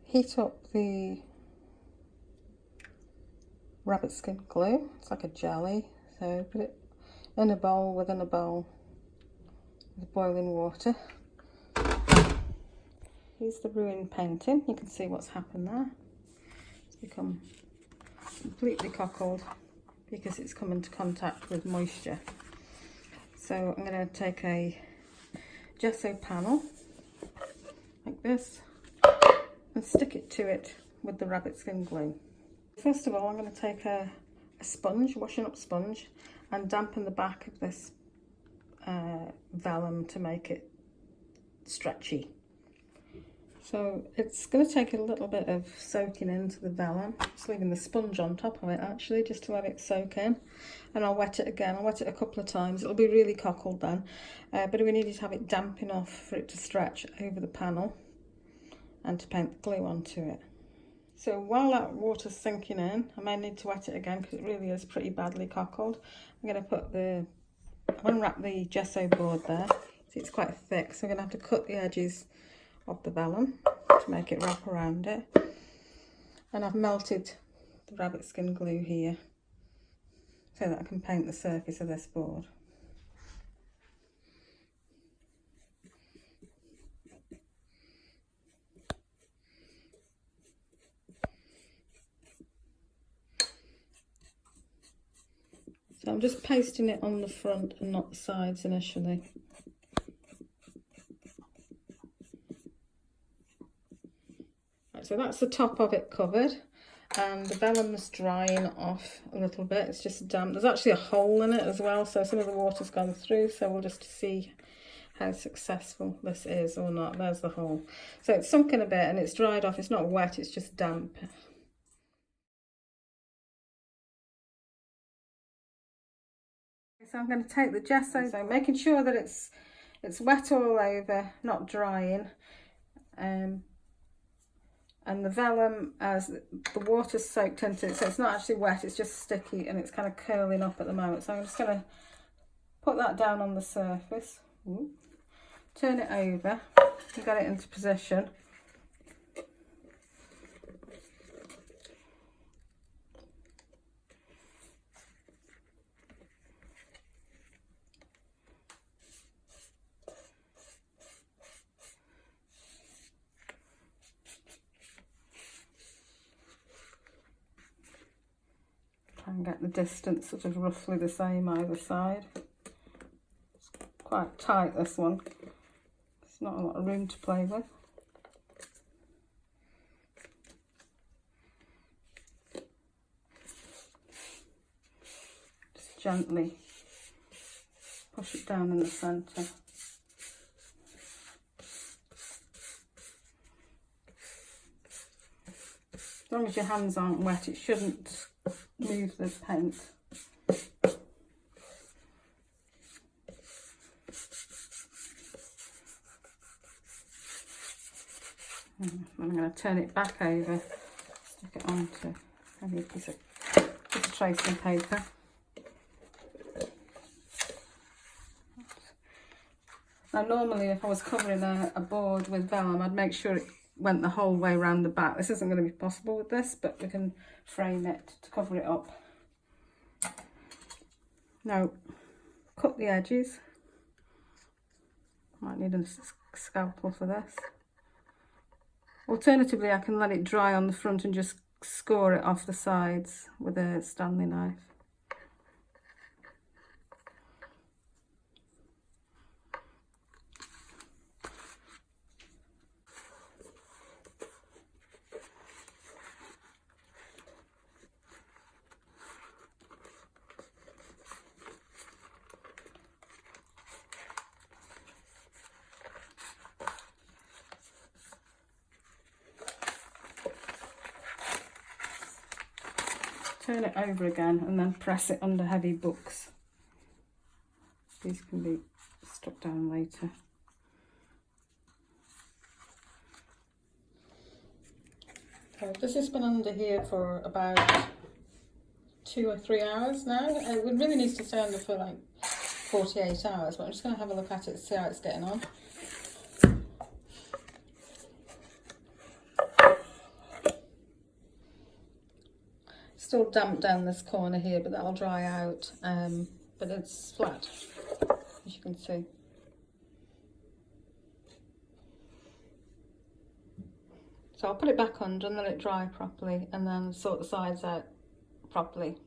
Heat up the rabbit skin glue. It's like a jelly, so put it in a bowl within a bowl with boiling water. Here's the ruined painting. You can see what's happened there. It's become completely cockled because it's come into contact with moisture. So I'm going to take a gesso panel like this and stick it to it with the rabbit skin glue. First of all, I'm going to take a sponge, washing up sponge, and dampen the back of this vellum to make it stretchy. So it's going to take a little bit of soaking into the vellum, just leaving the sponge on top of it actually, just to let it soak in. And I'll wet it again. I'll wet it a couple of times. It'll be really cockled then, but we need to have it damp enough for it to stretch over the panel and to paint the glue onto it. So while that water's sinking in, I may need to wet it again because it really is pretty badly cockled. I'm going to unwrap the gesso board there. See, it's quite thick, so I'm going to have to cut the edges of the vellum to make it wrap around it. And I've melted the rabbit skin glue here so that I can paint the surface of this board. So I'm just pasting it on the front and not the sides initially. Right, so that's the top of it covered, and the vellum's drying off a little bit. It's just damp. There's actually a hole in it as well, so some of the water's gone through, so we'll just see how successful this is or not. There's the hole. So it's sunken a bit and it's dried off. It's not wet, it's just damp. So I'm going to take the gesso, so making sure that it's wet all over, not drying. And the vellum, as the water's soaked into it, so it's not actually wet, it's just sticky and it's kind of curling up at the moment. So I'm just going to put that down on the surface. Ooh. Turn it over and get it into position. And get the distance sort of roughly the same either side. It's quite tight, this one. There's not a lot of room to play with. Just gently push it down in the centre. As long as your hands aren't wet, it shouldn't move the paint. I'm going to turn it back over, stick it onto a piece of tracing paper. Now normally if I was covering a board with vellum, I'd make sure it went the whole way around the back. This isn't going to be possible with this, but we can frame it to cover it up. Now cut the edges. Might need a scalpel for this. Alternatively, I can let it dry on the front and just score it off the sides with a Stanley knife. Turn it over again and then press it under heavy books. These can be stuck down later. So this has been under here for about 2 or 3 hours now. It really needs to stay under for like 48 hours, but I'm just going to have a look at it to see how it's getting on. still damp down this corner here, but that'll dry out, but it's flat, as you can see. So I'll put it back under and let it dry properly, and then sort the sides out properly.